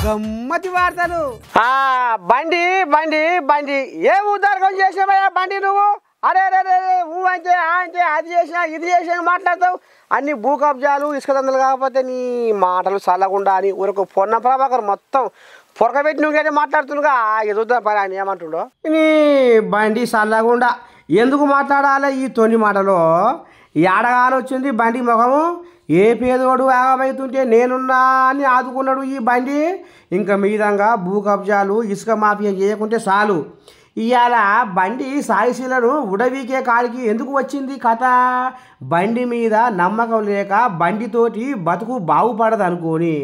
గమ్మతి వార్తలు. బండి బండి బండి ఏ ఉద్దారకం చేసినావయ్యా బండి నువ్వు? అరే రే ఊ అంటే అది చేసినా ఇది చేసినా మాట్లాడతావు. అన్ని భూ కబ్జాలు ఇసుక దందలు కాకపోతే నీ మాటలు చల్లకుండా అని ఊరకు పొన్న ప్రభాకర్ మొత్తం పొరకబెట్టి నువ్వుకైతే మాట్లాడుతున్నాగా ఎదుగుతా పని అని ఏమంటుండో. నీ బండి చల్లకుండా ఎందుకు మాట్లాడాలి ఈ తొని మాటలో? ఏడగాలు వచ్చింది బండి ముఖము. ఏ పేదోడు ఆగమైతుంటే నేనున్నా అని ఆదుకున్నాడు ఈ బండి. ఇంకా మీదంగా భూ కబ్జాలు ఇసుక మాఫియా చేయకుంటే చాలు. ఇవాళ బండి సాయిశీలను ఉడవీకే కాడికి ఎందుకు వచ్చింది కథ? బండి మీద నమ్మకం లేక బండితోటి బతుకు బాగుపడదు అనుకొని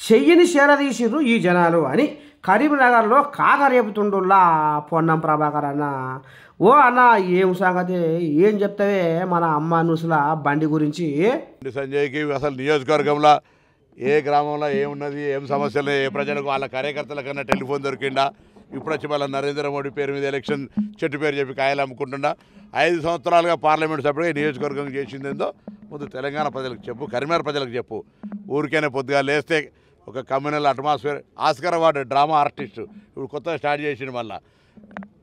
చెయ్యిని చేరదీసిర్రు ఈ జనాలు అని కరీంనగర్లో కాకరేపుతుండుల్లా పొన్నం ప్రభాకర్ అన్న. ఓ అన్న ఏం సంగతి ఏం చెప్తావే మన అమ్మ నుసుల బండి గురించి? సంజయ్కి అసలు నియోజకవర్గంలో ఏ గ్రామంలో ఏమున్నది ఏం సమస్యలు ఏ ప్రజలకు వాళ్ళ కార్యకర్తల కన్నా టెలిఫోన్ దొరికిండా? ఇప్పుడు వచ్చి మళ్ళీ నరేంద్ర మోడీ పేరు మీద ఎలక్షన్ చెట్టు పేరు చెప్పి కాయలు అమ్ముకుంటుండా? 5 సంవత్సరాలుగా పార్లమెంట్ సభ్యుడిగా నియోజకవర్గం చేసిందేందో ముందు తెలంగాణ ప్రజలకు చెప్పు, కరీంనగర్ ప్రజలకు చెప్పు. ఊరికైనా పొద్దుగా లేస్తే ఒక communal atmosphere Oscar award drama artist ఇప్పుడు కొత్తగా స్టార్ట్ చేసిండు. మళ్ళీ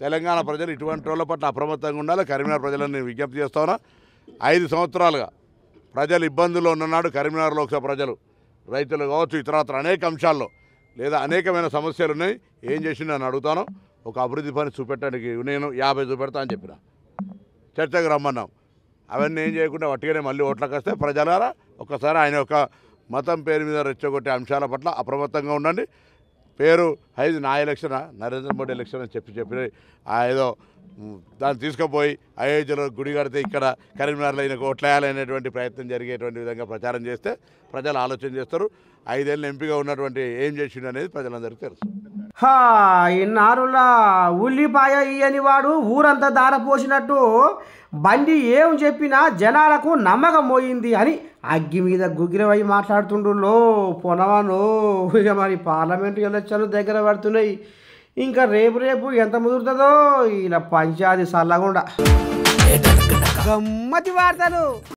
తెలంగాణ ప్రజలు ఇటువంటి వాళ్ళ పట్ల అప్రమత్తంగా ఉండాలి. కరీంనగర్ ప్రజలను నేను విజ్ఞప్తి చేస్తాను. 5 సంవత్సరాలుగా ప్రజలు ఇబ్బందుల్లో ఉన్ననాడు కరీంనగర్ లోక్సభ ప్రజలు రైతులు కావచ్చు ఇతరత్ర అనేక అంశాల్లో లేదా అనేకమైన సమస్యలు ఉన్నాయి. ఏం చేసిండు అని అడుగుతాను. ఒక అభివృద్ధి పని చూపెట్టడానికి నేను 50 చూపెడతా అని చెప్పిన చర్చకు రమ్మన్నాం. అవన్నీ ఏం చేయకుండా వట్టిగానే మళ్ళీ ఓట్లకు వస్తే ప్రజలారా ఒక్కసారి ఆయన యొక్క మతం పేరు మీద రెచ్చగొట్టే అంశాల పట్ల అప్రమత్తంగా ఉండండి. పేరు ఐదు నా ఎలక్షనా నరేంద్ర మోడీ ఎలక్షన్ అని చెప్పి ఏదో దాన్ని తీసుకుపోయి అయోధ్యలో గుడి కడితే ఇక్కడ కరీంనగర్లో ఈయనకు ఓట్లేయాలనేటువంటి ప్రయత్నం జరిగేటువంటి విధంగా ప్రచారం చేస్తే ప్రజలు ఆలోచన చేస్తారు. 5 ఏళ్ళ ఎంపీగా ఉన్నటువంటి ఏం చేసిండు అనేది ప్రజలందరికీ తెలుసు. ఇన్నారులా ఉల్లిపాయ ఇయ్యని వాడు ఊరంతా దారపోసినట్టు బండి ఏం చెప్పినా జనాలకు నమ్మకం పోయింది అని అగ్గి మీద గుగ్గిరవై మాట్లాడుతుండ్రులో పొనవాను. ఇక మరి పార్లమెంటు ఎలక్షన్లు దగ్గర పడుతున్నాయి. ఇంకా రేపు ఎంత ముదురుతుందో ఇలా పంచాది సల్లగుండా. గమ్మతి వార్తలు.